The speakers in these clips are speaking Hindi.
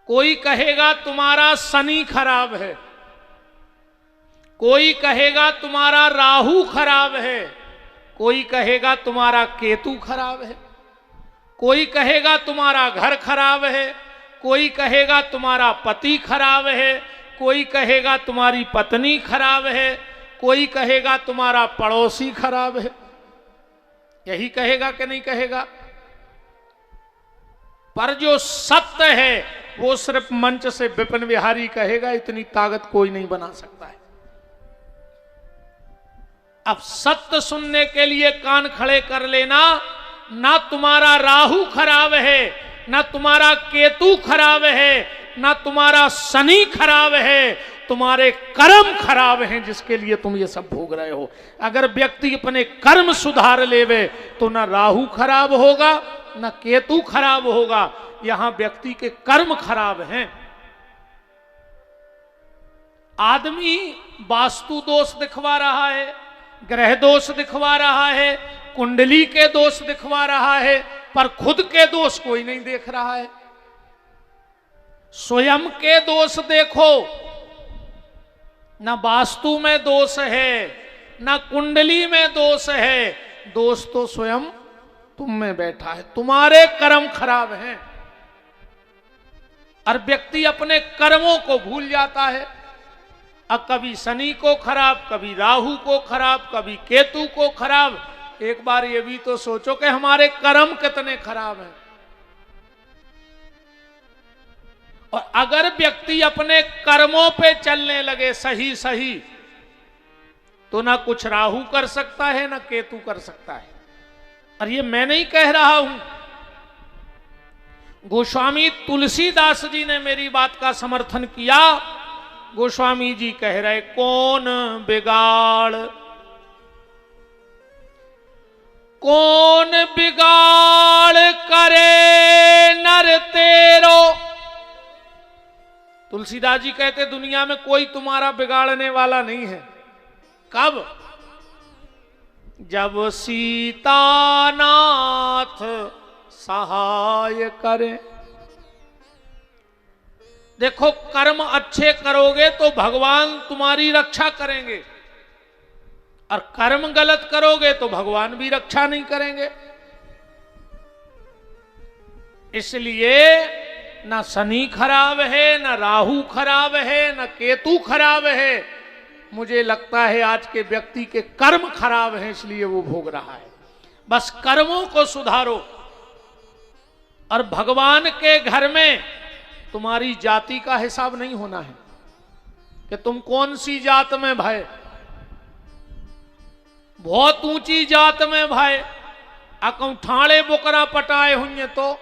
कोई कहेगा तुम्हारा शनि खराब है, कोई कहेगा तुम्हारा राहु खराब है, कोई कहेगा तुम्हारा केतु खराब है, कोई कहेगा तुम्हारा घर खराब है, कोई कहेगा तुम्हारा पति खराब है, कोई कहेगा तुम्हारी पत्नी खराब है, कोई कहेगा तुम्हारा पड़ोसी खराब है। यही कहेगा कि नहीं कहेगा? पर जो सत्य है वो सिर्फ मंच से विपिन बिहारी कहेगा, इतनी ताकत कोई नहीं बना सकता है। अब सत्य सुनने के लिए कान खड़े कर लेना। ना तुम्हारा राहु खराब है, ना तुम्हारा केतु खराब है, ना तुम्हारा शनि खराब है, तुम्हारे कर्म खराब हैं जिसके लिए तुम ये सब भोग रहे हो। अगर व्यक्ति अपने कर्म सुधार लेवे तो ना राहु खराब होगा, ना केतु खराब होगा। यहां व्यक्ति के कर्म खराब हैं। आदमी वास्तु दोष दिखवा रहा है, ग्रह दोष दिखवा रहा है, कुंडली के दोष दिखवा रहा है, पर खुद के दोष कोई नहीं देख रहा है। स्वयं के दोष देखो, ना वास्तु में दोष है, ना कुंडली में दोष है, दोष तो स्वयं तुम में बैठा है। तुम्हारे कर्म खराब हैं। और व्यक्ति अपने कर्मों को भूल जाता है। अब कभी शनि को खराब, कभी राहु को खराब, कभी केतु को खराब। एक बार ये भी तो सोचो कि हमारे कर्म कितने खराब हैं। और अगर व्यक्ति अपने कर्मों पे चलने लगे सही सही, तो ना कुछ राहु कर सकता है, ना केतु कर सकता है। और ये मैं नहीं कह रहा हूं, गोस्वामी तुलसीदास जी ने मेरी बात का समर्थन किया। गोस्वामी जी कह रहे, कौन बिगाड़, कौन बिगाड़ करे नर तेरो। तुलसीदास जी कहते दुनिया में कोई तुम्हारा बिगाड़ने वाला नहीं है। कब? जब सीतानाथ सहाय करे। देखो, कर्म अच्छे करोगे तो भगवान तुम्हारी रक्षा करेंगे, और कर्म गलत करोगे तो भगवान भी रक्षा नहीं करेंगे। इसलिए ना शनि खराब है, ना राहु खराब है, ना केतु खराब है। मुझे लगता है आज के व्यक्ति के कर्म खराब हैं, इसलिए वो भोग रहा है। बस कर्मों को सुधारो। और भगवान के घर में तुम्हारी जाति का हिसाब नहीं होना है कि तुम कौन सी जात में भाई, बहुत ऊंची जात में भाई अकौठाड़े बोकरा पटाए हुए तो,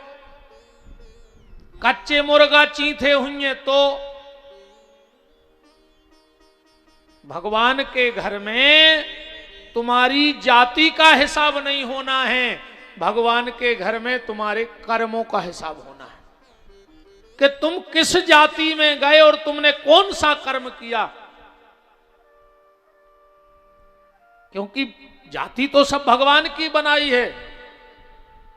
कच्चे मुर्गा चीथे हुए तो। भगवान के घर में तुम्हारी जाति का हिसाब नहीं होना है, भगवान के घर में तुम्हारे कर्मों का हिसाब होना है कि तुम किस जाति में गए और तुमने कौन सा कर्म किया। क्योंकि जाति तो सब भगवान की बनाई है।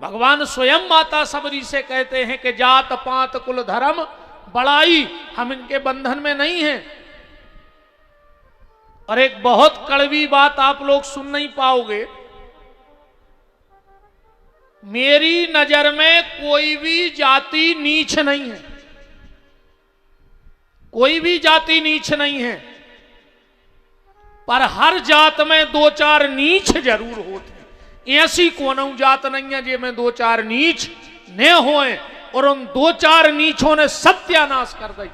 भगवान स्वयं माता सबरी से कहते हैं कि जात पात कुल धर्म बड़ाई, हम इनके बंधन में नहीं हैं। और एक बहुत कड़वी बात आप लोग सुन नहीं पाओगे, मेरी नजर में कोई भी जाति नीच नहीं है, कोई भी जाति नीच नहीं है। पर हर जात में दो चार नीच जरूर होते हैं। ऐसी कोनो जात नहीं है जिसमें दो चार नीच न होए, और उन दो चार नीचों ने सत्यानाश कर दी।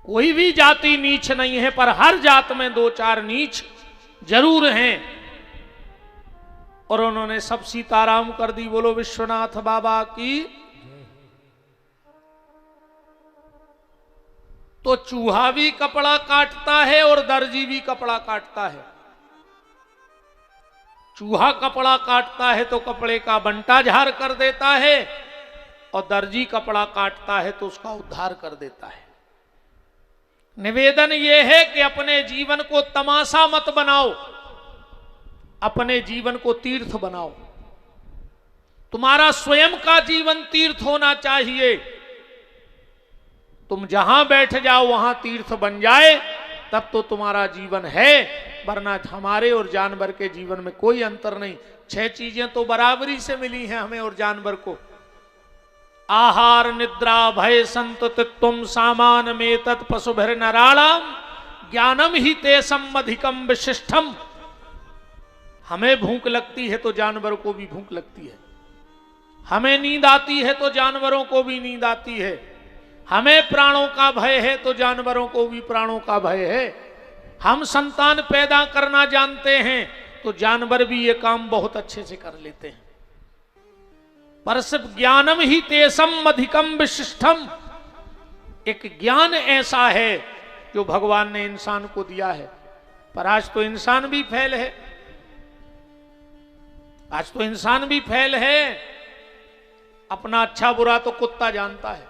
कोई भी जाति नीच नहीं है, पर हर जात में दो चार नीच जरूर हैं। और उन्होंने सब सीताराम कर दी। बोलो विश्वनाथ बाबा की। तो चूहा भी कपड़ा काटता है और दर्जी भी कपड़ा काटता है। चूहा कपड़ा काटता है तो कपड़े का बंटा झाड़ कर देता है, और दर्जी कपड़ा काटता है तो उसका उद्धार कर देता है। निवेदन यह है कि अपने जीवन को तमाशा मत बनाओ, अपने जीवन को तीर्थ बनाओ। तुम्हारा स्वयं का जीवन तीर्थ होना चाहिए। तुम जहां बैठ जाओ वहां तीर्थ बन जाए, तब तो तुम्हारा जीवन है, वरना हमारे और जानवर के जीवन में कोई अंतर नहीं। 6 चीजें तो बराबरी से मिली हैं हमें और जानवर को। आहार निद्रा भय संतुतित्वम सामान में तत् पशुभिर नराणाम ज्ञानम ही तेसम अधिकम विशिष्टम। हमें भूख लगती है तो जानवर को भी भूख लगती है, हमें नींद आती है तो जानवरों को भी नींद आती है, हमें प्राणों का भय है तो जानवरों को भी प्राणों का भय है, हम संतान पैदा करना जानते हैं तो जानवर भी ये काम बहुत अच्छे से कर लेते हैं। पर सिर्फ ज्ञानम ही तेसम अधिकम विशिष्टम, एक ज्ञान ऐसा है जो भगवान ने इंसान को दिया है। पर आज तो इंसान भी फेल है, आज तो इंसान भी फेल है। अपना अच्छा बुरा तो कुत्ता जानता है।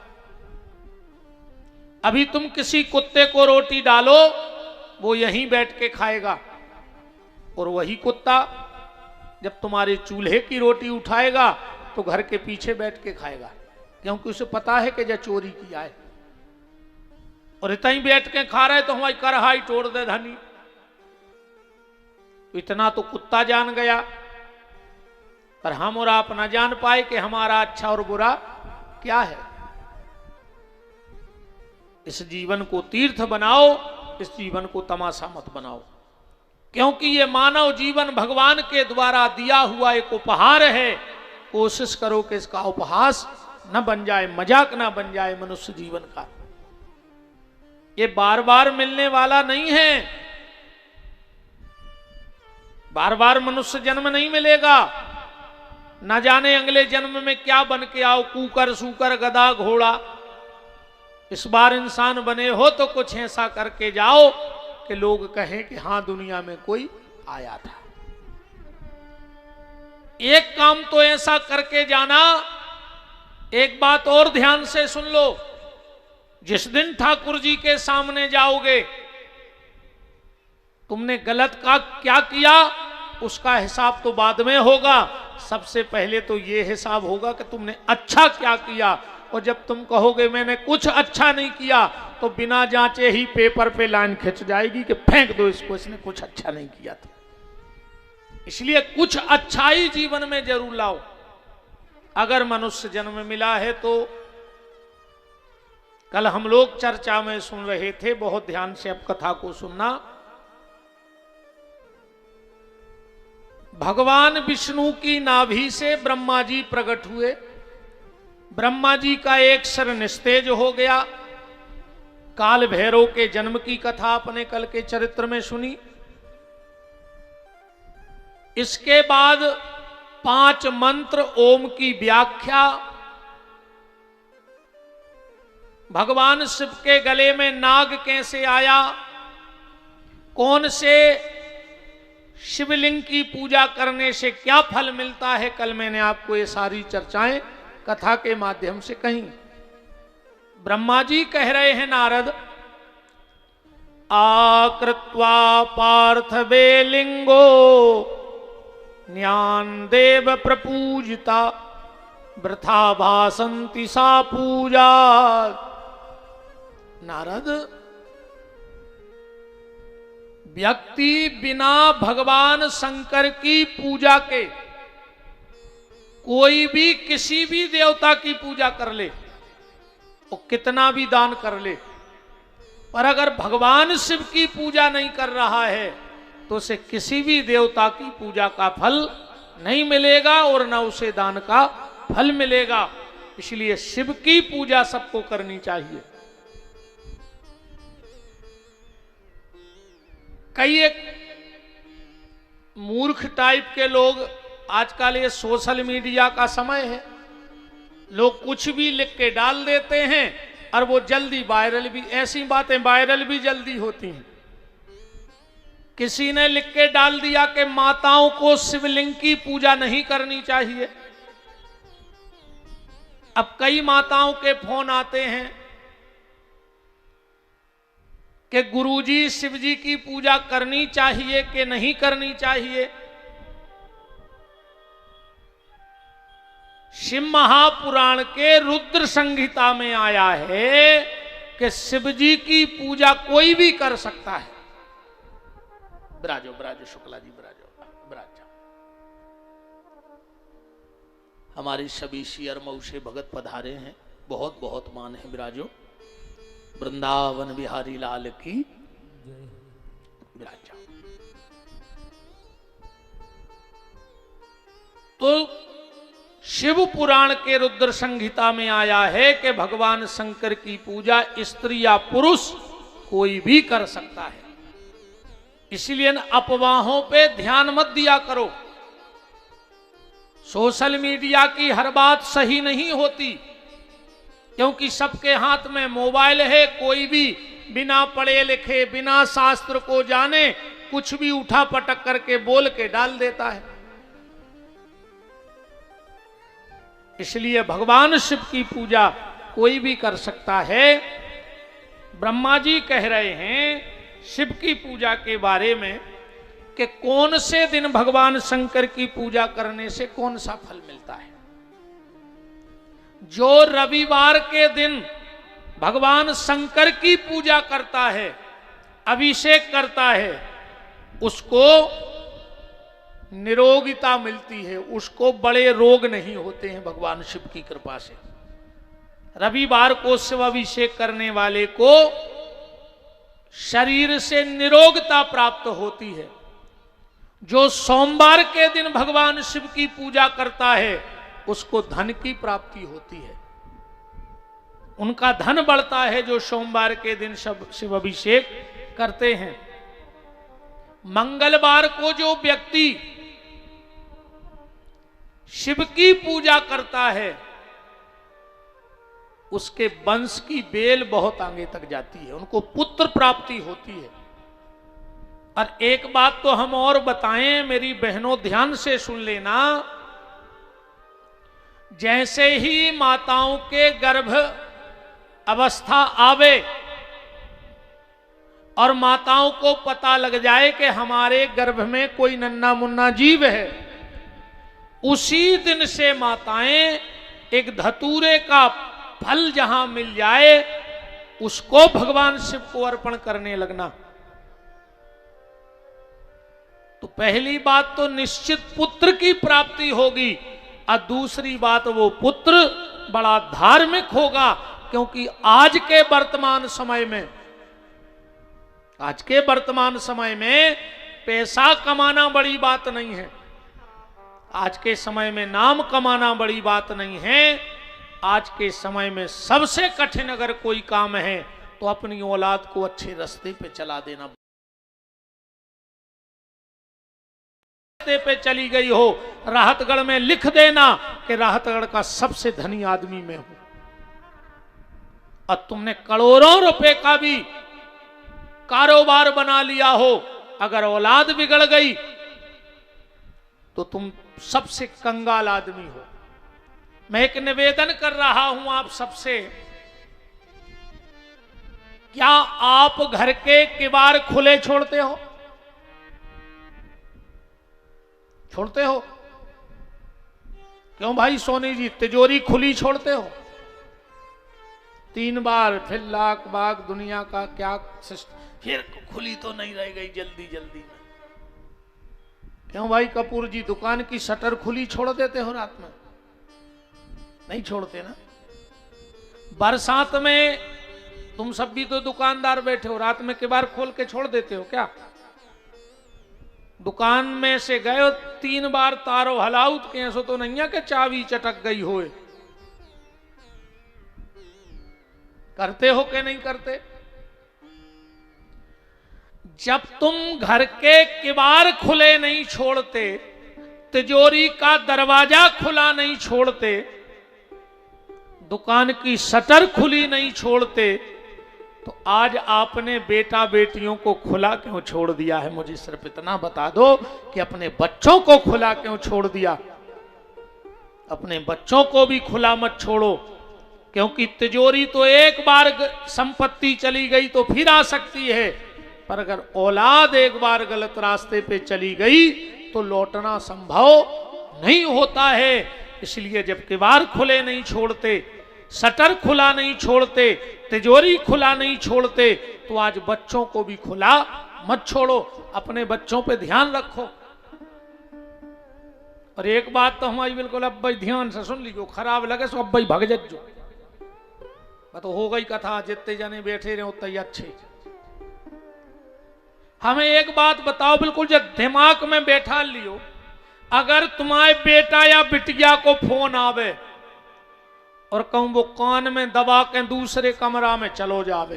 अभी तुम किसी कुत्ते को रोटी डालो, वो यहीं बैठ के खाएगा, और वही कुत्ता जब तुम्हारे चूल्हे की रोटी उठाएगा तो घर के पीछे बैठ के खाएगा, क्योंकि उसे पता है कि जो चोरी किया है। और इतना ही बैठ के खा रहे तो हमारी करहाई तोड़ दे धनी। तो इतना तो कुत्ता जान गया, पर हम और आप ना जान पाए कि हमारा अच्छा और बुरा क्या है। इस जीवन को तीर्थ बनाओ, इस जीवन को तमाशा मत बनाओ, क्योंकि ये मानव जीवन भगवान के द्वारा दिया हुआ एक उपहार है। कोशिश करो कि इसका उपहास न बन जाए, मजाक न बन जाए मनुष्य जीवन का। ये बार बार मिलने वाला नहीं है, बार बार मनुष्य जन्म नहीं मिलेगा। न जाने अगले जन्म में क्या बन के आओ, कुकर सूकर गधा घोड़ा। इस बार इंसान बने हो तो कुछ ऐसा करके जाओ कि लोग कहें कि हां दुनिया में कोई आया था। एक काम तो ऐसा करके जाना। एक बात और ध्यान से सुन लो, जिस दिन ठाकुर जी के सामने जाओगे, तुमने गलत का क्या किया उसका हिसाब तो बाद में होगा। सबसे पहले तो यह हिसाब होगा कि तुमने अच्छा क्या किया। और जब तुम कहोगे मैंने कुछ अच्छा नहीं किया, तो बिना जांचे ही पेपर पे लाइन खिंच जाएगी कि फेंक दो इसको, इसने कुछ अच्छा नहीं किया था। इसलिए कुछ अच्छाई जीवन में जरूर लाओ। अगर मनुष्य जन्म मिला है तो कल हम लोग चर्चा में सुन रहे थे, बहुत ध्यान से अब कथा को सुनना। भगवान विष्णु की नाभि से ब्रह्मा जी प्रकट हुए। ब्रह्मा जी का एक सिर निस्तेज हो गया। काल भैरव के जन्म की कथा अपने कल के चरित्र में सुनी। इसके बाद 5 मंत्र ओम की व्याख्या। भगवान शिव के गले में नाग कैसे आया, कौन से शिवलिंग की पूजा करने से क्या फल मिलता है, कल मैंने आपको ये सारी चर्चाएं कथा के माध्यम से कही। ब्रह्मा जी कह रहे हैं नारद, आकृत्वा पार्थवे लिंगो ज्ञान देव प्रपूजिता वृथा भासंति सा पूजा। नारद, व्यक्ति बिना भगवान शंकर की पूजा के कोई भी किसी भी देवता की पूजा कर ले, वो कितना भी दान कर ले, पर अगर भगवान शिव की पूजा नहीं कर रहा है तो उसे किसी भी देवता की पूजा का फल नहीं मिलेगा और न उसे दान का फल मिलेगा। इसलिए शिव की पूजा सबको करनी चाहिए। कई एक मूर्ख टाइप के लोग, आजकल ये सोशल मीडिया का समय है, लोग कुछ भी लिख के डाल देते हैं और वो जल्दी वायरल भी, ऐसी बातें वायरल भी जल्दी होती हैं। किसी ने लिख के डाल दिया कि माताओं को शिवलिंग की पूजा नहीं करनी चाहिए। अब कई माताओं के फोन आते हैं कि गुरुजी शिव जी की पूजा करनी चाहिए कि नहीं करनी चाहिए। शिव महापुराण के रुद्र संहिता में आया है कि शिव जी की पूजा कोई भी कर सकता है। ब्राजो शुक्ला जी ब्राज। हमारे सभी शियर मऊसे भगत पधारे हैं, बहुत बहुत मान है। ब्राजो वृंदावन बिहारी लाल की ब्राज। तो शिव पुराण के रुद्र संहिता में आया है कि भगवान शंकर की पूजा स्त्री या पुरुष कोई भी कर सकता है। इसलिए इन अफवाहों पे ध्यान मत दिया करो। सोशल मीडिया की हर बात सही नहीं होती, क्योंकि सबके हाथ में मोबाइल है। कोई भी बिना पढ़े लिखे, बिना शास्त्र को जाने कुछ भी उठा पटक करके बोल के डाल देता है। इसलिए भगवान शिव की पूजा कोई भी कर सकता है। ब्रह्मा जी कह रहे हैं शिव की पूजा के बारे में कि कौन से दिन भगवान शंकर की पूजा करने से कौन सा फल मिलता है। जो रविवार के दिन भगवान शंकर की पूजा करता है, अभिषेक करता है, उसको निरोगिता मिलती है, उसको बड़े रोग नहीं होते हैं भगवान शिव की कृपा से। रविवार को शिव अभिषेक करने वाले को शरीर से निरोगता प्राप्त होती है। जो सोमवार के दिन भगवान शिव की पूजा करता है उसको धन की प्राप्ति होती है, उनका धन बढ़ता है जो सोमवार के दिन शिव अभिषेक करते हैं। मंगलवार को जो व्यक्ति शिव की पूजा करता है उसके वंश की बेल बहुत आगे तक जाती है, उनको पुत्र प्राप्ति होती है। और एक बात तो हम और बताएं, मेरी बहनों ध्यान से सुन लेना। जैसे ही माताओं के गर्भ अवस्था आवे और माताओं को पता लग जाए कि हमारे गर्भ में कोई नन्हा मुन्ना जीव है, उसी दिन से माताएं एक धतूरे का फल जहां मिल जाए उसको भगवान शिव को अर्पण करने लगना। तो पहली बात तो निश्चित पुत्र की प्राप्ति होगी, और दूसरी बात वो पुत्र बड़ा धार्मिक होगा। क्योंकि आज के वर्तमान समय में पैसा कमाना बड़ी बात नहीं है। आज के समय में नाम कमाना बड़ी बात नहीं है। आज के समय में सबसे कठिन अगर कोई काम है तो अपनी औलाद को अच्छे रास्ते पे चला देना। रास्ते पे चली गई हो, राहतगढ़ में लिख देना कि राहतगढ़ का सबसे धनी आदमी मैं हूं, और तुमने करोड़ों रुपए का भी कारोबार बना लिया हो, अगर औलाद बिगड़ गई तो तुम सबसे कंगाल आदमी हो। मैं एक निवेदन कर रहा हूं आप सबसे, क्या आप घर के किवाड़ खुले छोड़ते हो? छोड़ते हो? क्यों भाई सोनी जी, तिजोरी खुली छोड़ते हो? 3 बार, फिर लाख बाग दुनिया का क्या सिस्टम, फिर खुली तो नहीं रह गई जल्दी जल्दी में। क्यों भाई कपूर जी, दुकान की शटर खुली छोड़ देते हो रात में? नहीं छोड़ते ना। बरसात में तुम सब भी तो दुकानदार बैठे हो, रात में किवाड़ खोल के छोड़ देते हो क्या? दुकान में से गए हो 3 बार तारो हलाऊ के ऐसो तो नहीं है कि चाबी चटक गई होए। करते हो कि नहीं करते? जब तुम घर के किवाड़ खुले नहीं छोड़ते, तिजोरी का दरवाजा खुला नहीं छोड़ते, दुकान की शटर खुली नहीं छोड़ते, तो आज आपने बेटा बेटियों को खुला क्यों छोड़ दिया है? मुझे सिर्फ इतना बता दो कि अपने बच्चों को खुला क्यों छोड़ दिया? अपने बच्चों को भी खुला मत छोड़ो, क्योंकि तिजोरी तो एक बार संपत्ति चली गई तो फिर आ सकती है, पर अगर औलाद एक बार गलत रास्ते पे चली गई तो लौटना संभव नहीं होता है। इसलिए जब किवाड़ खुले नहीं छोड़ते, शटर खुला नहीं छोड़ते, तिजोरी खुला नहीं छोड़ते, तो आज बच्चों को भी खुला मत छोड़ो। अपने बच्चों पे ध्यान रखो। और एक बात तो हमारी बिल्कुल अब भाई ध्यान से सुन लीजिए, खराब लगे सो अब भाई भग जो। तो हो गई कथा, जितने जने बैठे रहे उतने ही अच्छे। हमें एक बात बताओ, बिल्कुल जब दिमाग में बैठा लियो, अगर तुम्हारे बेटा या बिटिया को फोन आवे और कहूं वो कान में दबा के दूसरे कमरा में चलो जावे,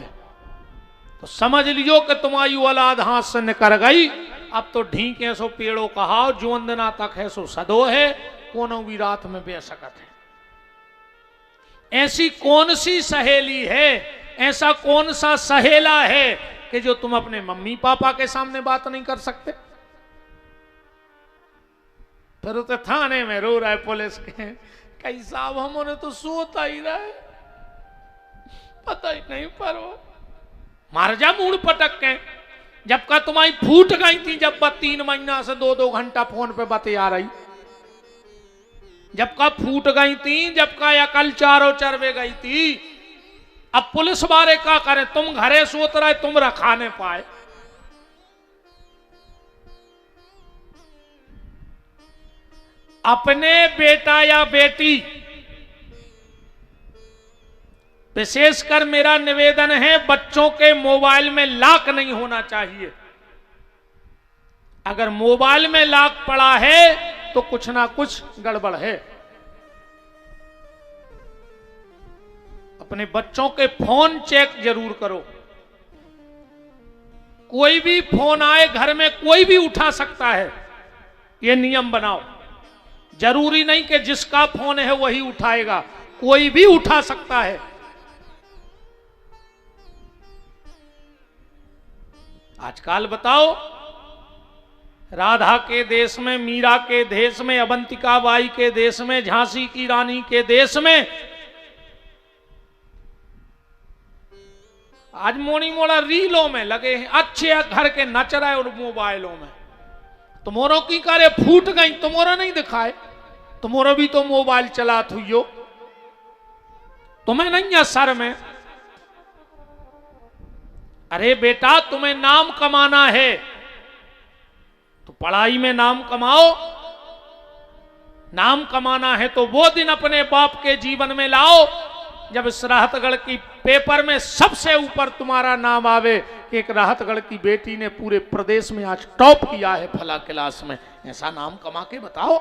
तो समझ लियो कि तुम्हारी औलाद हाथ से निकल गई। अब तो ढीक है सो पेड़ों कहाओ, जो अंदना तक है सो सदो है, कोनो भी रात में बेसकत है। ऐसी कौन सी सहेली है, ऐसा कौन सा सहेला है कि जो तुम अपने मम्मी पापा के सामने बात नहीं कर सकते? फिर तो थाने में रो रहा है पुलिस के, कई साहब हमने तो सोता ही रहे, पता ही नहीं पर वो मार जा मूड पटक के। जब का तुम्हारी फूट गई थी, जब का 3 महीना से 2-2 घंटा फोन पे बातें आ रही, जब का फूट गई थी, जब का अकल चारों चरवे गई थी। अब पुलिस वाले क्या करें? तुम घरे सोत रहे, तुम रखाने पाए। अपने बेटा या बेटी, विशेषकर मेरा निवेदन है, बच्चों के मोबाइल में लॉक नहीं होना चाहिए। अगर मोबाइल में लॉक पड़ा है तो कुछ ना कुछ गड़बड़ है। अपने बच्चों के फोन चेक जरूर करो। कोई भी फोन आए घर में, कोई भी उठा सकता है, यह नियम बनाओ। जरूरी नहीं कि जिसका फोन है वही उठाएगा, कोई भी उठा सकता है। आजकल बताओ, राधा के देश में, मीरा के देश में, अवंतिका बाई के देश में, झांसी की रानी के देश में आज मोनी मोड़ा रीलों में लगे हैं, अच्छे घर के नच रहे और मोबाइलों में। तुम्हारो की करे फूट गई, तुम्हारा नहीं दिखाए, तुम्हारा भी तो मोबाइल चला थुयो, तुम्हें नहीं है सर में? अरे बेटा, तुम्हें नाम कमाना है तो पढ़ाई में नाम कमाओ। नाम कमाना है तो वो दिन अपने बाप के जीवन में लाओ जब इस राहतगढ़ की पेपर में सबसे ऊपर तुम्हारा नाम आवे कि एक राहतगढ़ की बेटी ने पूरे प्रदेश में आज टॉप किया है फला क्लास में। ऐसा नाम कमा के बताओ।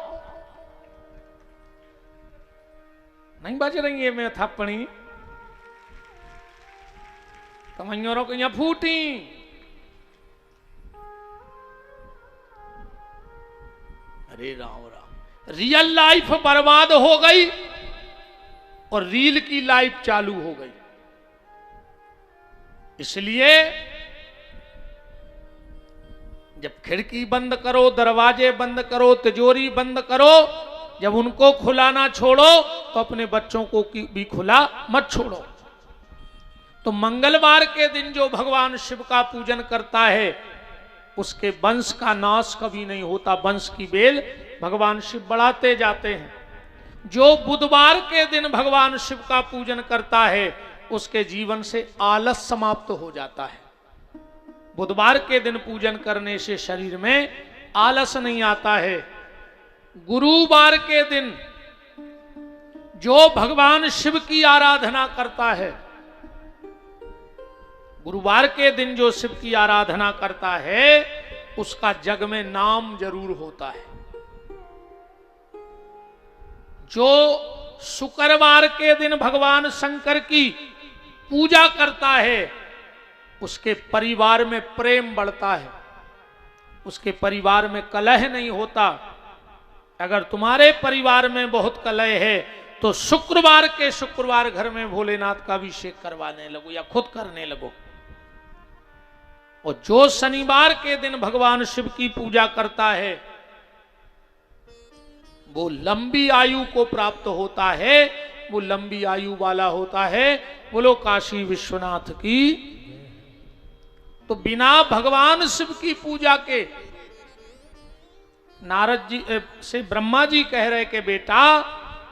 नहीं बज रही है मैं थप्पड़ी, कमैयों को यहां फूटी। अरे राम राम, रियल लाइफ बर्बाद हो गई और रील की लाइफ चालू हो गई। इसलिए जब खिड़की बंद करो, दरवाजे बंद करो, तिजोरी बंद करो, जब उनको खुला ना छोड़ो तो अपने बच्चों को भी खुला मत छोड़ो। तो मंगलवार के दिन जो भगवान शिव का पूजन करता है उसके वंश का नाश कभी नहीं होता, वंश की बेल भगवान शिव बढ़ाते जाते हैं। जो बुधवार के दिन भगवान शिव का पूजन करता है उसके जीवन से आलस समाप्त हो जाता है। बुधवार के दिन पूजन करने से शरीर में आलस नहीं आता है। गुरुवार के दिन जो भगवान शिव की आराधना करता है, गुरुवार के दिन जो शिव की आराधना करता है उसका जग में नाम जरूर होता है। जो शुक्रवार के दिन भगवान शंकर की पूजा करता है उसके परिवार में प्रेम बढ़ता है, उसके परिवार में कलह नहीं होता। अगर तुम्हारे परिवार में बहुत कलह है तो शुक्रवार के शुक्रवार घर में भोलेनाथ का अभिषेक करवाने लगो या खुद करने लगो। और जो शनिवार के दिन भगवान शिव की पूजा करता है वो लंबी आयु को प्राप्त होता है, वो लंबी आयु वाला होता है। बोलो काशी विश्वनाथ की। तो बिना भगवान शिव की पूजा के नारद जी से ब्रह्मा जी कह रहे कि बेटा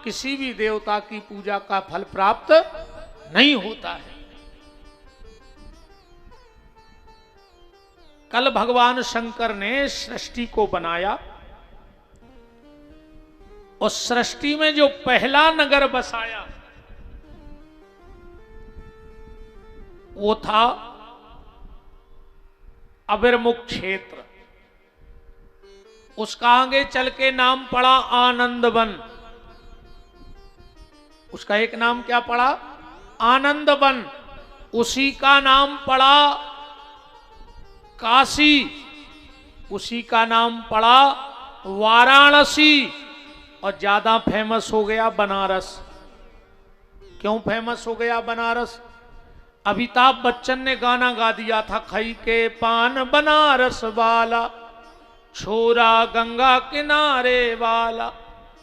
किसी भी देवता की पूजा का फल प्राप्त नहीं होता है। कल भगवान शंकर ने सृष्टि को बनाया और सृष्टि में जो पहला नगर बसाया वो था अबिरमुख क्षेत्र। उसका आगे चल के नाम पड़ा आनंदवन। उसका एक नाम क्या पड़ा? आनंदवन। उसी का नाम पड़ा काशी। उसी का नाम पड़ा वाराणसी। और ज्यादा फेमस हो गया बनारस। क्यों फेमस हो गया बनारस? अमिताभ बच्चन ने गाना गा दिया था, खई के पान बनारस वाला, छोरा गंगा किनारे वाला।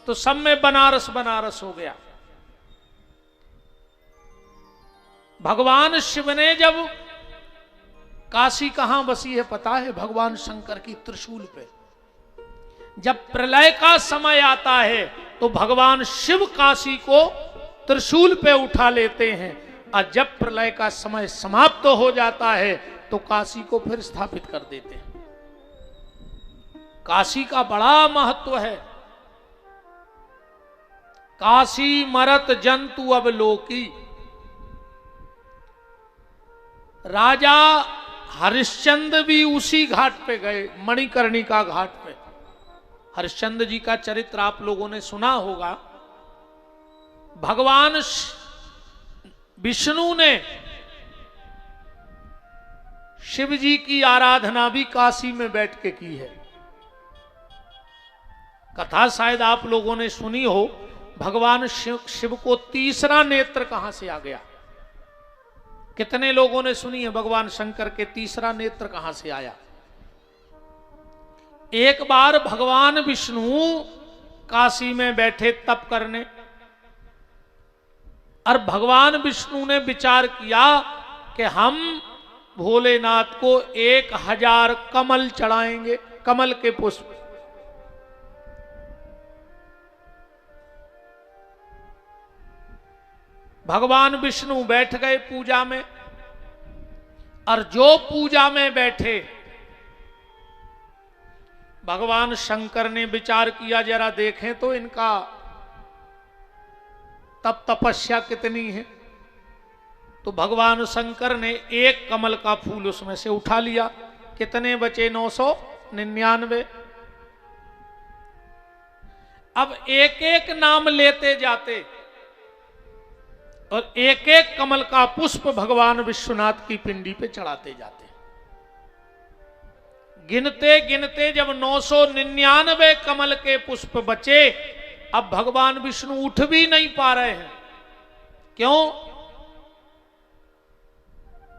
तो सब में बनारस बनारस हो गया। भगवान शिव ने जब, काशी कहां बसी है पता है? भगवान शंकर की त्रिशूल पे। जब प्रलय का समय आता है तो भगवान शिव काशी को त्रिशूल पे उठा लेते हैं, और जब प्रलय का समय समाप्त हो जाता है तो काशी को फिर स्थापित कर देते हैं। काशी का बड़ा महत्व है। काशी मरत जंतु अब लोकी। राजा हरिश्चंद्र भी उसी घाट पे गए, मणिकर्णिका घाट पे। हरिश्चंद्र जी का चरित्र आप लोगों ने सुना होगा। भगवान विष्णु ने शिव जी की आराधना भी काशी में बैठ के की है। कथा शायद आप लोगों ने सुनी हो। भगवान शिव को तीसरा नेत्र कहां से आ गया? कितने लोगों ने सुनी है भगवान शंकर के तीसरा नेत्र कहां से आया? एक बार भगवान विष्णु काशी में बैठे तप करने, और भगवान विष्णु ने विचार किया कि हम भोलेनाथ को 1000 कमल चढ़ाएंगे, कमल के पुष्प। भगवान विष्णु बैठ गए पूजा में, और जो पूजा में बैठे, भगवान शंकर ने विचार किया जरा देखें तो इनका तप तपस्या कितनी है। तो भगवान शंकर ने एक कमल का फूल उसमें से उठा लिया। कितने बचे? 999। अब एक एक नाम लेते जाते और एक एक कमल का पुष्प भगवान विश्वनाथ की पिंडी पे चढ़ाते जाते। गिनते गिनते जब 999 कमल के पुष्प बचे, अब भगवान विष्णु उठ भी नहीं पा रहे हैं। क्यों?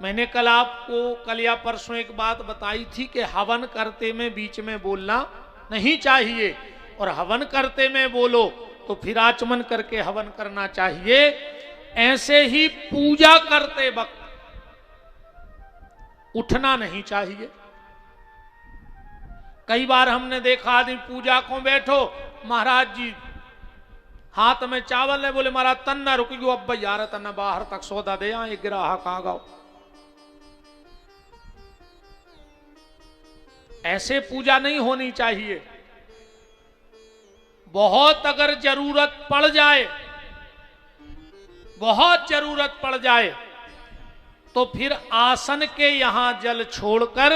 मैंने कल या परसों एक बात बताई थी कि हवन करते में बीच में बोलना नहीं चाहिए, और हवन करते में बोलो तो फिर आचमन करके हवन करना चाहिए। ऐसे ही पूजा करते वक्त उठना नहीं चाहिए। कई बार हमने देखा आदमी पूजा को बैठो, महाराज जी हाथ में चावल है, बोले महाराज तन्ना रुक गयो, अब यार तन्ना बाहर तक सौदा दे एक ग्राहक आ गओ। ऐसे पूजा नहीं होनी चाहिए। बहुत अगर जरूरत पड़ जाए, बहुत जरूरत पड़ जाए तो फिर आसन के यहां जल छोड़कर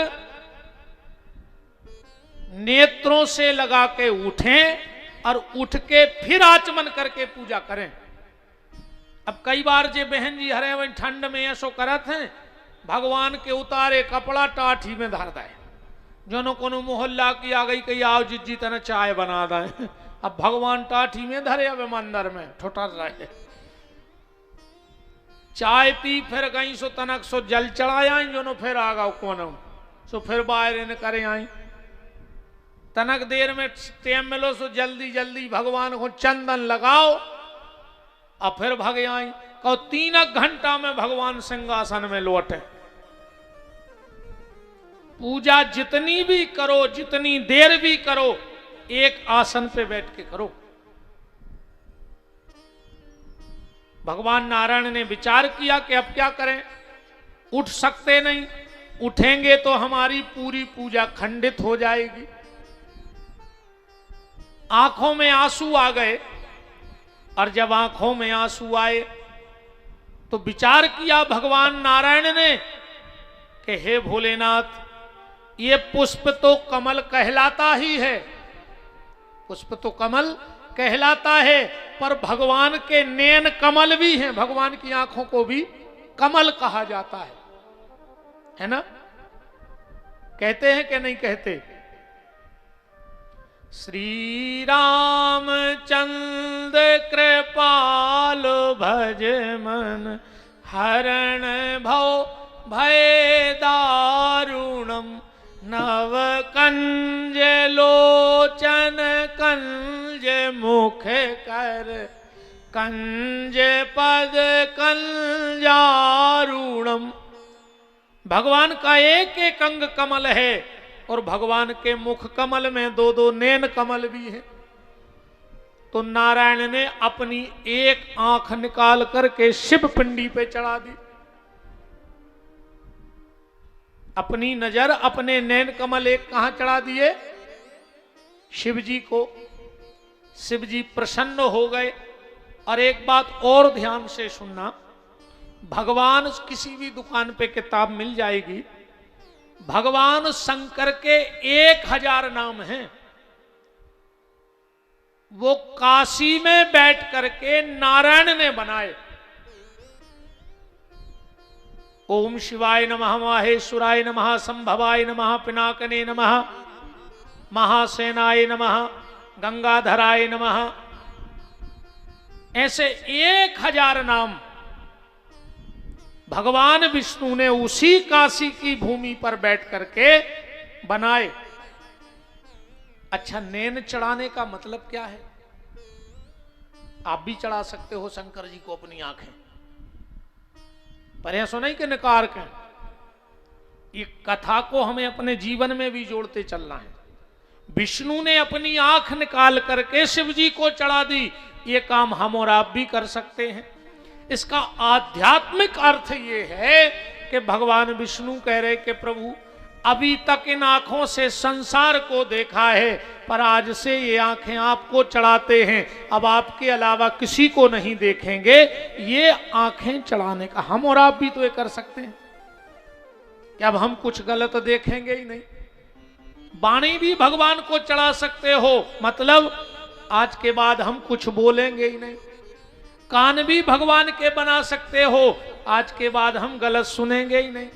नेत्रों से लगा के उठें और उठ के फिर आचमन करके पूजा करें। अब कई बार जे बहन जी हरे वही ठंड में ऐसो करत हैं, भगवान के उतारे कपड़ा टाठी में धर दे। जोनो कोनो मोहल्ला की आ गई कही आओ जिज्जी तना चाय बना दे। अब भगवान टाठी में धरे, अब मंदिर में ठोठर रहे। चाय पी फिर गई सो तनक सो जल चढ़ाया जो फिर आ गओ कोनो सो फिर बाहर इन करे आई। तनक देर में टाइम मिलो सो जल्दी जल्दी भगवान को चंदन लगाओ और फिर भग आई। कहो 3 घंटा में भगवान सिंहासन में लौटे। पूजा जितनी भी करो, जितनी देर भी करो, एक आसन पे बैठ के करो। भगवान नारायण ने विचार किया कि अब क्या करें, उठ सकते नहीं, उठेंगे तो हमारी पूरी पूजा खंडित हो जाएगी। आंखों में आंसू आ गए, और जब आंखों में आंसू आए तो विचार किया भगवान नारायण ने कि हे भोलेनाथ, ये पुष्प तो कमल कहलाता ही है, पुष्प तो कमल कहलाता है, पर भगवान के नैन कमल भी हैं, भगवान की आंखों को भी कमल कहा जाता है ना? कहते हैं कि नहीं कहते? श्री रामचंद्र कृपाल भज मन, हरण भव भय दारुणम, नव कंज लोचन कंज मुख कर, कंज पद कंजारुणम। भगवान का एक एक अंग कमल है, और भगवान के मुख कमल में दो दो नैन कमल भी हैं। तो नारायण ने अपनी एक आंख निकाल करके शिव पिंडी पे चढ़ा दी। अपनी नजर, अपने नैन कमल एक कहां चढ़ा दिए? शिव जी को। शिव जी प्रसन्न हो गए। और एक बात और ध्यान से सुनना, भगवान किसी भी दुकान पे किताब मिल जाएगी, भगवान शंकर के 1000 नाम हैं। वो काशी में बैठ करके नारायण ने बनाए। ओम शिवाय नमः, माहेश्वराय नमः, संभवाय नमः, पिनाकने नमः, महासेनाय नमः, गंगाधराय नमः। ऐसे 1000 नाम भगवान विष्णु ने उसी काशी की भूमि पर बैठ करके बनाए। अच्छा, नैन चढ़ाने का मतलब क्या है? आप भी चढ़ा सकते हो शंकर जी को अपनी आंखें, पर ऐसा नहीं कि नकार के। ये कथा को हमें अपने जीवन में भी जोड़ते चलना है। विष्णु ने अपनी आंख निकाल करके शिव जी को चढ़ा दी, ये काम हम और आप भी कर सकते हैं। इसका आध्यात्मिक अर्थ ये है कि भगवान विष्णु कह रहे कि प्रभु, अभी तक इन आंखों से संसार को देखा है, पर आज से ये आंखें आपको चढ़ाते हैं, अब आपके अलावा किसी को नहीं देखेंगे। ये आंखें चढ़ाने का हम और आप भी तो ये कर सकते हैं कि अब हम कुछ गलत देखेंगे ही नहीं। वाणी भी भगवान को चढ़ा सकते हो, मतलब आज के बाद हम कुछ बोलेंगे ही नहीं। कान भी भगवान के बना सकते हो, आज के बाद हम गलत सुनेंगे ही नहीं।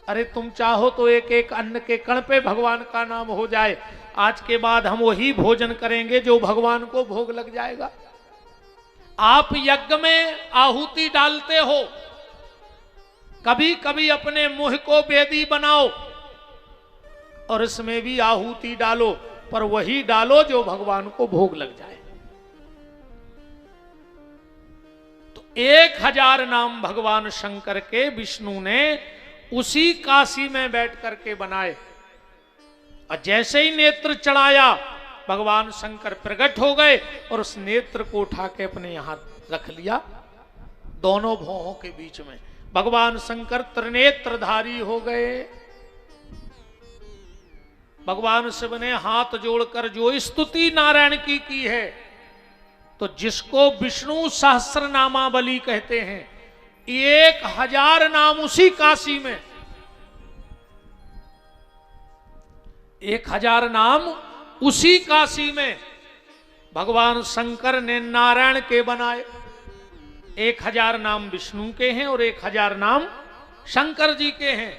अरे तुम चाहो तो एक एक अन्न के कण पे भगवान का नाम हो जाए, आज के बाद हम वही भोजन करेंगे जो भगवान को भोग लग जाएगा। आप यज्ञ में आहुति डालते हो, कभी कभी अपने मुंह को वेदी बनाओ और इसमें भी आहुति डालो, पर वही डालो जो भगवान को भोग लग जाए। तो 1000 नाम भगवान शंकर के विष्णु ने उसी काशी में बैठ करके बनाए। और जैसे ही नेत्र चढ़ाया, भगवान शंकर प्रकट हो गए और उस नेत्र को उठा के अपने यहां रख लिया, दोनों भौहों के बीच में। भगवान शंकर त्रिनेत्रधारी हो गए। भगवान शिव ने हाथ जोड़कर जो स्तुति नारायण की है, तो जिसको विष्णु सहस्रनामावली कहते हैं, 1000 नाम उसी काशी में, 1000 नाम उसी काशी में भगवान शंकर ने नारायण के बनाए। 1000 नाम विष्णु के हैं और 1000 नाम शंकर जी के हैं।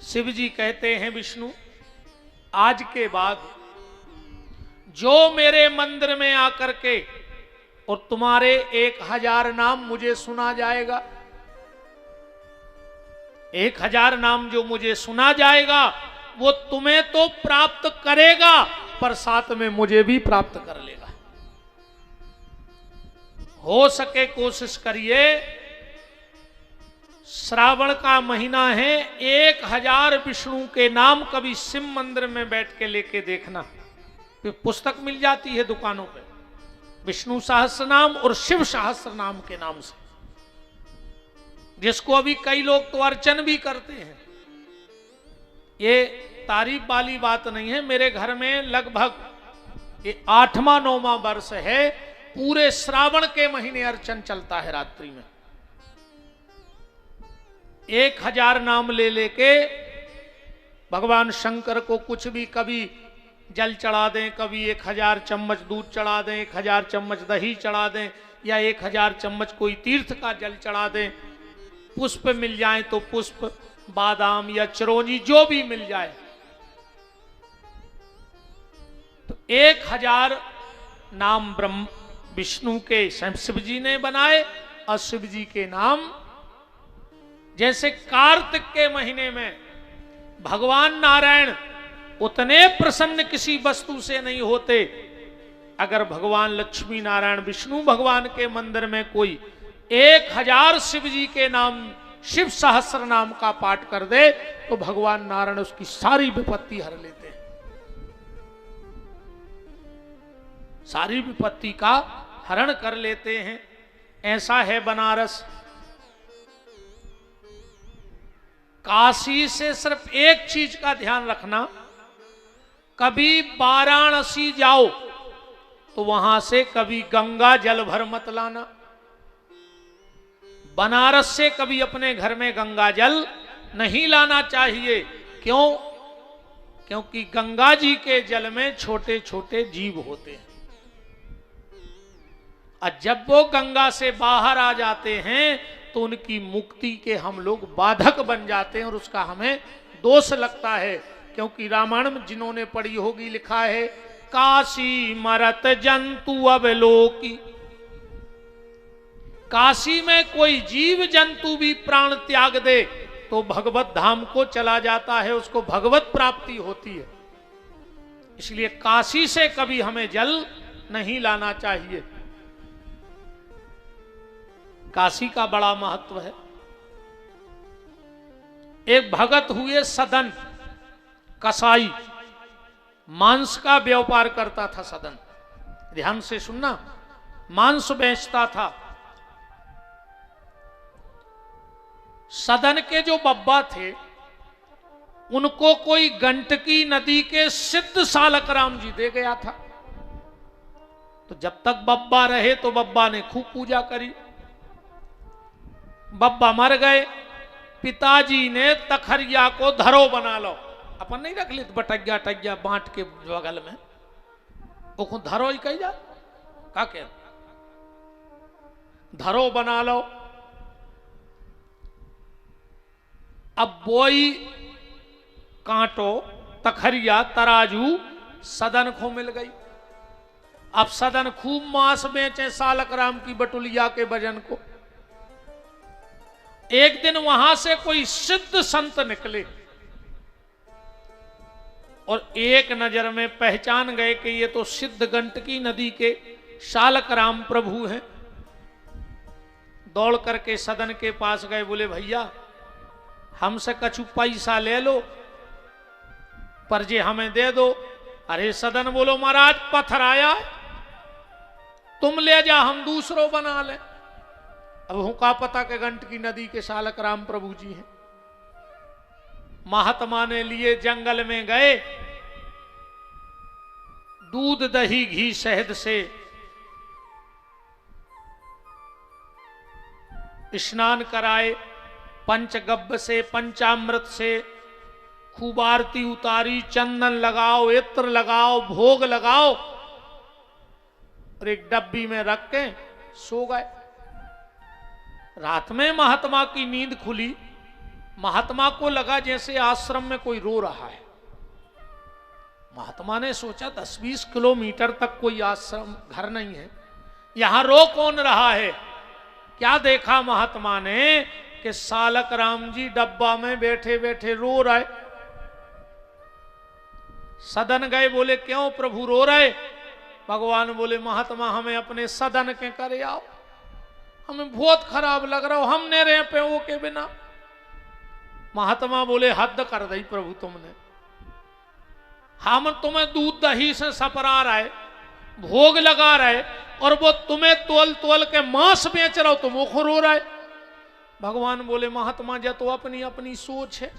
शिव जी कहते हैं विष्णु, आज के बाद जो मेरे मंदिर में आकर के और तुम्हारे 1000 नाम मुझे सुना जाएगा, 1000 नाम जो मुझे सुना जाएगा, वो तुम्हें तो प्राप्त करेगा, पर साथ में मुझे भी प्राप्त कर लेगा। हो सके कोशिश करिए, श्रावण का महीना है, 1000 विष्णु के नाम कभी शिव मंदिर में बैठ के लेके देखना। पुस्तक मिल जाती है दुकानों पे, विष्णु सहस्त्र नाम और शिव सहस्त्र नाम के नाम से, जिसको अभी कई लोग तो अर्चन भी करते हैं। ये तारीफ वाली बात नहीं है। मेरे घर में लगभग ये 8वां 9वां वर्ष है, पूरे श्रावण के महीने अर्चन चलता है। रात्रि में 1000 नाम ले लेके भगवान शंकर को कुछ भी, कभी जल चढ़ा दें, कभी 1000 चम्मच दूध चढ़ा दें, 1000 चम्मच दही चढ़ा दें, या 1000 चम्मच कोई तीर्थ का जल चढ़ा दें। पुष्प मिल जाए तो पुष्प, बादाम या चिरौंजी जो भी मिल जाए, तो 1000 नाम ब्रह्म विष्णु के शिव जी ने बनाए, और शिव जी के नाम जैसे कार्तिक के महीने में भगवान नारायण उतने प्रसन्न किसी वस्तु से नहीं होते। अगर भगवान लक्ष्मी नारायण विष्णु भगवान के मंदिर में कोई 1000 शिव जी के नाम, शिव सहस्त्र नाम का पाठ कर दे, तो भगवान नारायण उसकी सारी विपत्ति हर लेते हैं, सारी विपत्ति का हरण कर लेते हैं। ऐसा है बनारस। काशी से सिर्फ एक चीज का ध्यान रखना, कभी वाराणसी जाओ तो वहां से कभी गंगा जल भर मत लाना। बनारस से कभी अपने घर में गंगा जल नहीं लाना चाहिए। क्यों? क्योंकि गंगा जी के जल में छोटे छोटे जीव होते हैं, और जब वो गंगा से बाहर आ जाते हैं तो उनकी मुक्ति के हम लोग बाधक बन जाते हैं, और उसका हमें दोष लगता है। क्योंकि रामायण में जिन्होंने पढ़ी होगी लिखा है, काशी मरत जंतु अवलोकी। काशी में कोई जीव जंतु भी प्राण त्याग दे तो भगवत धाम को चला जाता है, उसको भगवत प्राप्ति होती है। इसलिए काशी से कभी हमें जल नहीं लाना चाहिए। काशी का बड़ा महत्व है। एक भगत हुए सदन, कसाई, मांस का व्यापार करता था सदन। ध्यान से सुनना, मांस बेचता था। सदन के जो बब्बा थे उनको कोई गंडकी नदी के सिद्ध सालक राम जी दे गया था। तो जब तक बब्बा रहे तो बब्बा ने खूब पूजा करी। बब्बा मर गए, पिताजी ने तखरिया को धरो बना लो। अपन नहीं रख ली बटग्या टग्या बांट के बगल में, वो धरो ही कही जा का कह धरो बना लो। अब बोई, कांटो, तखरिया, तराजू सदन को मिल गई। अब सदन खूब मांस बेचे सालक राम की बटुलिया के वजन को। एक दिन वहां से कोई सिद्ध संत निकले और एक नजर में पहचान गए कि ये तो सिद्ध गंडकी नदी के सालक राम प्रभु हैं। दौड़ करके सदन के पास गए, बोले भैया हमसे कछु पैसा ले लो, पर जे हमें दे दो। अरे सदन बोलो महाराज पत्थर आया, तुम ले जा हम दूसरों बना ले। अब हूं का पता के गंडकी नदी के सालक राम प्रभु जी हैं। महात्मा ने लिए जंगल में गए, दूध दही घी शहद से स्नान कराए, पंचगव्य से पंचामृत से खूब आरती उतारी, चंदन लगाओ, इत्र लगाओ, भोग लगाओ, और एक डब्बी में रख के सो गए। रात में महात्मा की नींद खुली। महात्मा को लगा जैसे आश्रम में कोई रो रहा है। महात्मा ने सोचा 10-20 किलोमीटर तक कोई आश्रम घर नहीं है, यहां रो कौन रहा है। क्या देखा महात्मा ने कि सालक राम जी डब्बा में बैठे बैठे रो रहे। सदन गए, बोले क्यों प्रभु रो रहे। भगवान बोले महात्मा हमें अपने सदन के करे आओ, हमें बहुत खराब लग रहा हो, हम नहीं रहे पे वो के बिना। महात्मा बोले हद कर दी प्रभु तुमने, हम तुम्हें दूध दही से सपरा रहे, भोग लगा रहे और वो तुम्हें तोल तोल के मांस बेच रहा हो तो वो खुर हो रहा है। भगवान बोले महात्मा जी तो अपनी अपनी सोच है,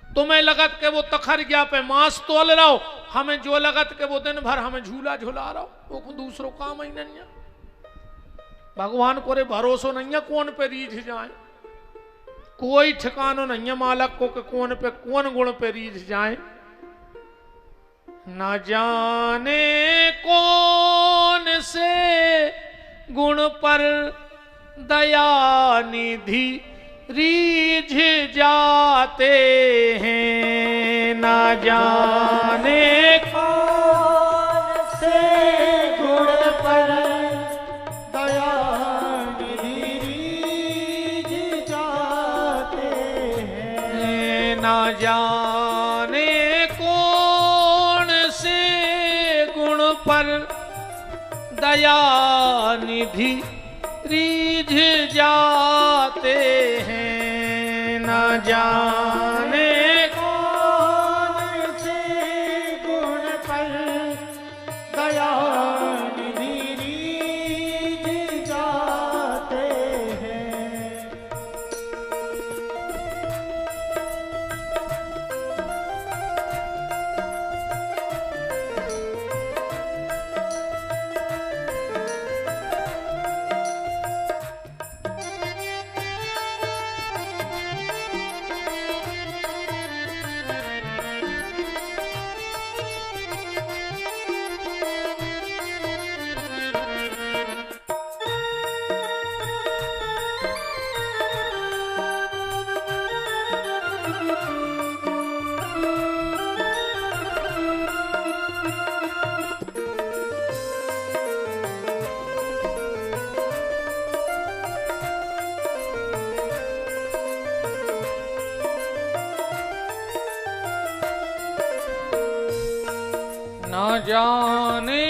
तुम्हें लगत के वो तखरगिया पे मांस तोल रहा हो, हमें जो लगत के वो दिन भर हमें झूला झूला रहा हो, वो दूसरों काम ही नहीं है। भगवान को रे भरोसा नहीं है कौन पे रीझ जाए, कोई ठिकानो नहीं है मालक को कि कौन पे कौन गुण पे रीझ जाए। न जाने कौन से गुण पर दया निधि रीझ जाते हैं, न जाने कौन से गुण पर दया निधि रीझ जाते हैं, न जाने कौन से गुण पर दया निधि रीझ जाते हैं, न जाने कौन से गुण पर दया निधि रीझ जाते हैं। न जाने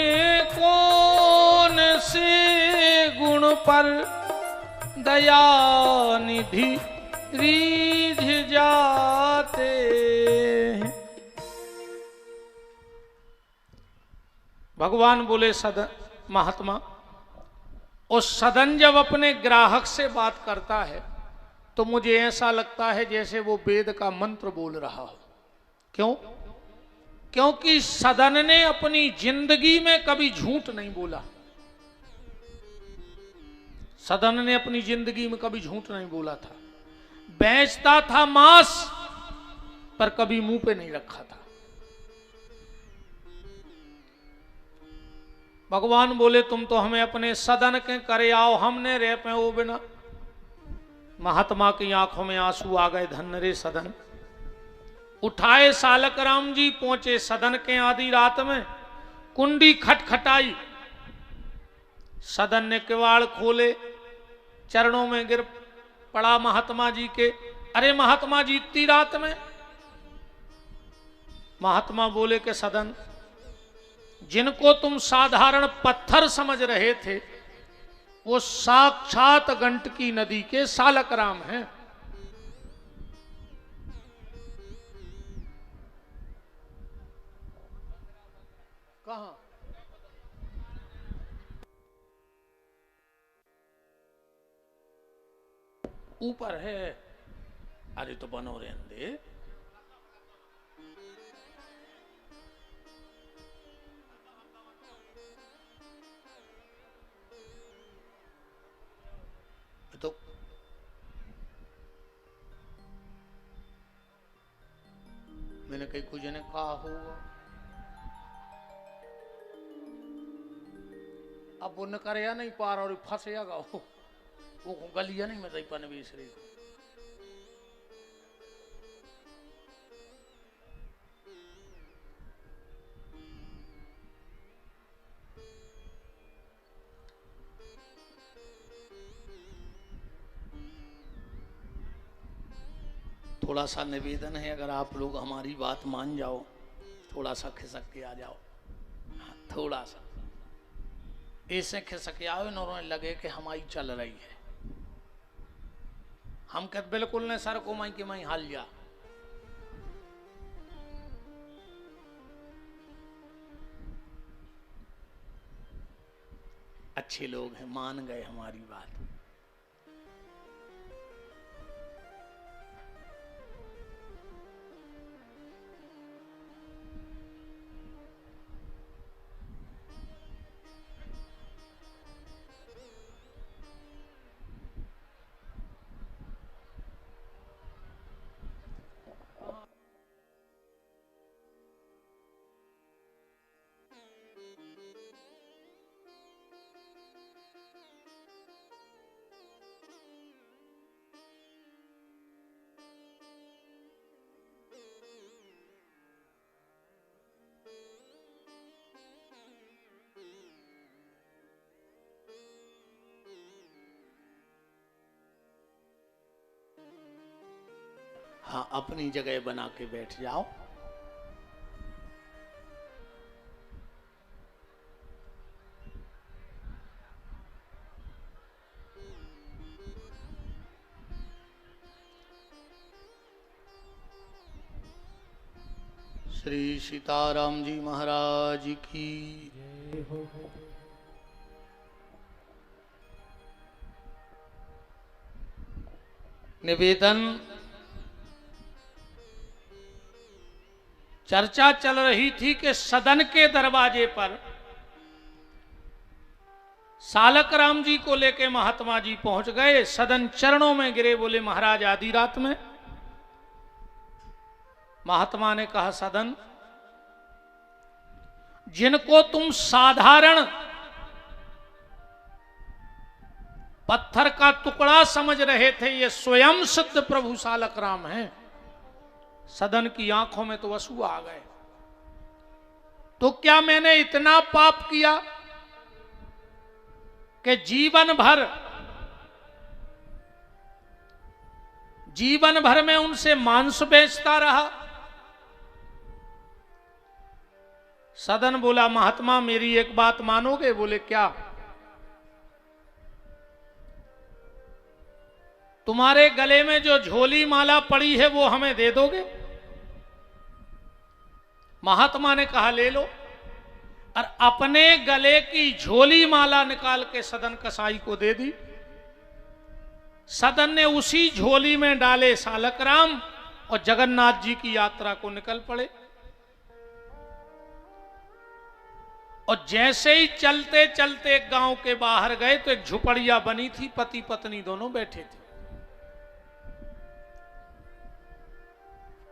कौन से गुण पर दया निधि रीझ जाते हैं। भगवान बोले सदन महात्मा, उस सदन जब अपने ग्राहक से बात करता है तो मुझे ऐसा लगता है जैसे वो वेद का मंत्र बोल रहा हो। क्यों? क्योंकि सदन ने अपनी जिंदगी में कभी झूठ नहीं बोला। सदन ने अपनी जिंदगी में कभी झूठ नहीं बोला था। बेचता था मांस पर कभी मुंह पे नहीं रखा था। भगवान बोले तुम तो हमें अपने सदन के करे आओ, हमने रह पे वो बिना। महात्मा की आंखों में आंसू आ गए। धन्य रे सदन। उठाए सालक राम जी, पहुंचे सदन के आधी रात में। कुंडी खटखटाई, सदन ने किवाड़ खोले, चरणों में गिर पड़ा महात्मा जी के। अरे महात्मा जी इतनी रात में? महात्मा बोले कि सदन, जिनको तुम साधारण पत्थर समझ रहे थे वो साक्षात गंडकी नदी के सालक राम हैं। कहां? ऊपर है। अरे तो बनो रहने दे। तो मैंने कहीं कुछ ने कहा होगा, अब वो न करे या नहीं पार और फंसेगा वो गलिया नहीं मैं पन बेसरे। थोड़ा सा निवेदन है, अगर आप लोग हमारी बात मान जाओ, थोड़ा सा खिसक के आ जाओ। हाँ, थोड़ा सा ऐसे खिसक आओ, इन्होंने लगे कि हमारी चल रही है। हम कहते बिल्कुल ने सर को माई के माई हाल जा। अच्छे लोग हैं, मान गए हमारी बात। हाँ, अपनी जगह बना के बैठ जाओ। श्री सीताराम जी महाराज की जय हो। निवेदन। चर्चा चल रही थी कि सदन के दरवाजे पर सालक राम जी को लेके महात्मा जी पहुंच गए। सदन चरणों में गिरे, बोले महाराज आधी रात में। महात्मा ने कहा, सदन, जिनको तुम साधारण पत्थर का टुकड़ा समझ रहे थे, ये स्वयं सिद्ध प्रभु सालक राम हैं। सदन की आंखों में तो आंसू आ गए। तो क्या मैंने इतना पाप किया कि जीवन भर में उनसे मांस बेचता रहा? सदन बोला, महात्मा मेरी एक बात मानोगे? बोले क्या? तुम्हारे गले में जो झोली माला पड़ी है वो हमें दे दोगे? महात्मा ने कहा, ले लो। और अपने गले की झोली माला निकाल के सदन कसाई को दे दी। सदन ने उसी झोली में डाले सालक राम और जगन्नाथ जी की यात्रा को निकल पड़े। और जैसे ही चलते चलते एक गांव के बाहर गए तो एक झुपड़िया बनी थी, पति पत्नी दोनों बैठे थे।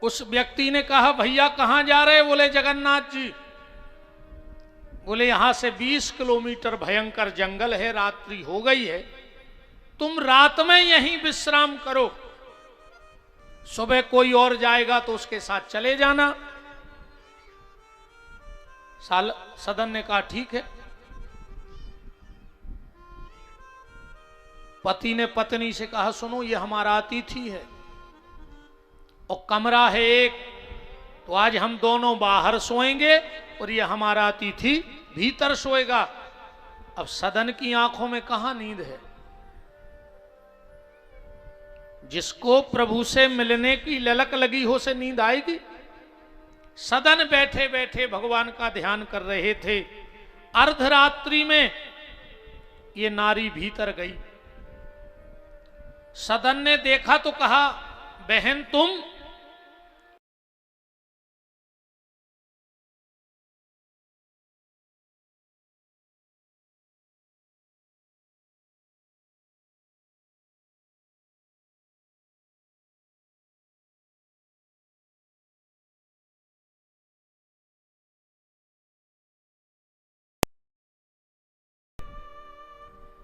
उस व्यक्ति ने कहा, भैया कहां जा रहे? बोले जगन्नाथ जी। बोले यहां से 20 किलोमीटर भयंकर जंगल है, रात्रि हो गई है, तुम रात में यहीं विश्राम करो, सुबह कोई और जाएगा तो उसके साथ चले जाना। सदन ने कहा ठीक है। पति ने पत्नी से कहा, सुनो ये हमारा अतिथि है और कमरा है एक, तो आज हम दोनों बाहर सोएंगे और ये हमारा अतिथि भीतर सोएगा। अब सदन की आंखों में कहां नींद है? जिसको प्रभु से मिलने की ललक लगी हो से नींद आएगी? सदन बैठे बैठे भगवान का ध्यान कर रहे थे। अर्धरात्रि में ये नारी भीतर गई। सदन ने देखा तो कहा, बहन तुम?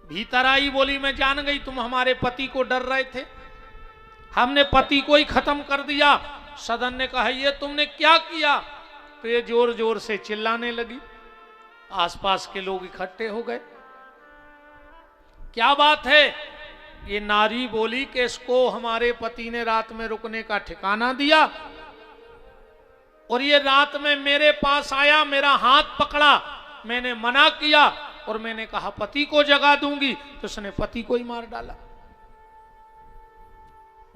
भीतर आई, बोली मैं जान गई तुम हमारे पति को डर रहे थे, हमने पति को ही खत्म कर दिया। सदन ने कहा, ये तुमने क्या किया? तो ये जोर जोर से चिल्लाने लगी। आसपास के लोग इकट्ठे हो गए। क्या बात है? ये नारी बोली कि इसको हमारे पति ने रात में रुकने का ठिकाना दिया और ये रात में मेरे पास आया, मेरा हाथ पकड़ा, मैंने मना किया और मैंने कहा पति को जगा दूंगी, तो उसने पति को ही मार डाला।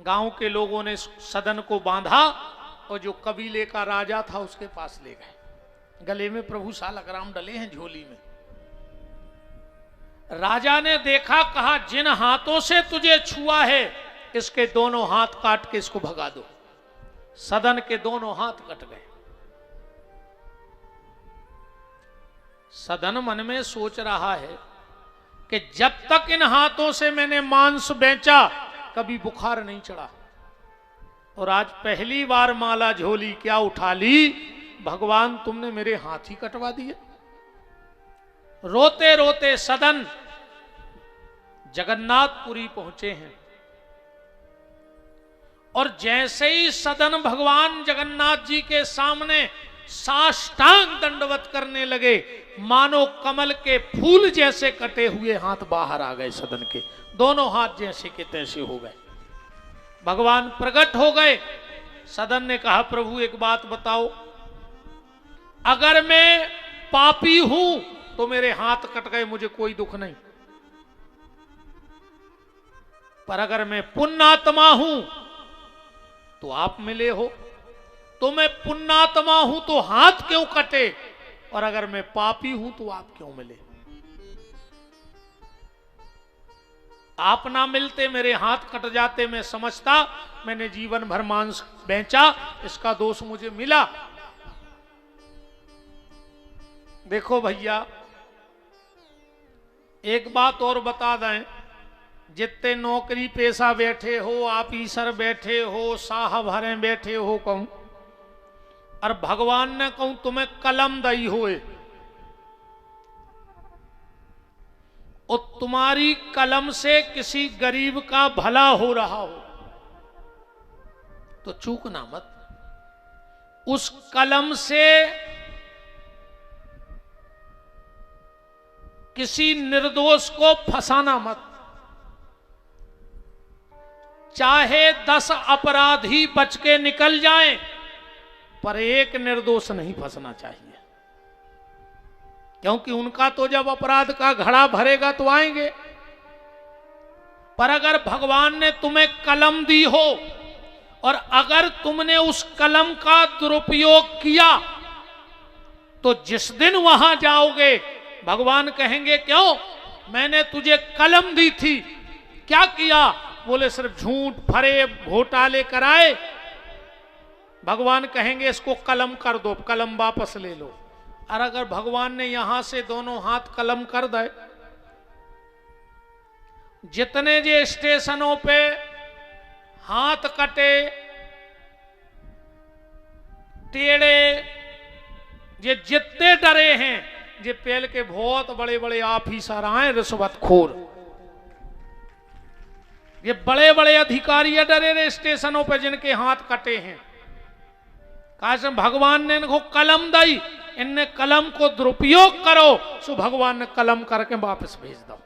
गांव के लोगों ने सदन को बांधा और जो कबीले का राजा था उसके पास ले गए। गले में प्रभु सालक राम डले हैं, झोली में। राजा ने देखा, कहा जिन हाथों से तुझे छुआ है इसके दोनों हाथ काट के इसको भगा दो। सदन के दोनों हाथ कट गए। सदन मन में सोच रहा है कि जब तक इन हाथों से मैंने मांस बेचा कभी बुखार नहीं चढ़ा, और आज पहली बार माला झोली क्या उठा ली, भगवान तुमने मेरे हाथ ही कटवा दिए। रोते रोते सदन जगन्नाथपुरी पहुंचे हैं, और जैसे ही सदन भगवान जगन्नाथ जी के सामने साष्टांग दंडवत करने लगे, मानो कमल के फूल जैसे कटे हुए हाथ बाहर आ गए। सदन के दोनों हाथ जैसे के तैसे हो गए। भगवान प्रकट हो गए। सदन ने कहा, प्रभु एक बात बताओ, अगर मैं पापी हूं तो मेरे हाथ कट गए, मुझे कोई दुख नहीं, पर अगर मैं पुण्यात्मा हूं तो आप मिले हो। तो मैं पुण्यात्मा हूं तो हाथ क्यों कटे, और अगर मैं पापी हूं तो आप क्यों मिले? आप ना मिलते, मेरे हाथ कट जाते, मैं समझता मैंने जीवन भर मांस बेचा, इसका दोष मुझे मिला। देखो भैया, एक बात और बता दें, जितने नौकरी पेशा बैठे हो, ऑफिसर बैठे हो, साहब हरे बैठे हो, कहूं और भगवान ने कहूं तुम्हें कलम दई होए, और तुम्हारी कलम से किसी गरीब का भला हो रहा हो, तो चूकना मत। उस कलम से किसी निर्दोष को फंसाना मत। चाहे 10 अपराधी बच के निकल जाएं, पर एक निर्दोष नहीं फंसना चाहिए, क्योंकि उनका तो जब अपराध का घड़ा भरेगा तो आएंगे। पर अगर भगवान ने तुम्हें कलम दी हो और अगर तुमने उस कलम का दुरुपयोग किया, तो जिस दिन वहां जाओगे भगवान कहेंगे, क्यों मैंने तुझे कलम दी थी, क्या किया? बोले सिर्फ झूठ फरेब घोटाले कराए। भगवान कहेंगे इसको कलम कर दो, कलम वापस ले लो। और अगर भगवान ने यहां से दोनों हाथ कलम कर दे, जितने जे स्टेशनों पे हाथ कटे टेढ़े, ये जितने डरे हैं, ये पहले के बहुत बड़े बड़े ऑफिसर आए रिश्वतखोर, ये बड़े बड़े अधिकारी डरे रहे स्टेशनों पे जिनके हाथ कटे हैं। काश भगवान ने इनको कलम दी, इनने कलम को दुरुपयोग करो, सो भगवान ने कलम करके वापस भेज दो।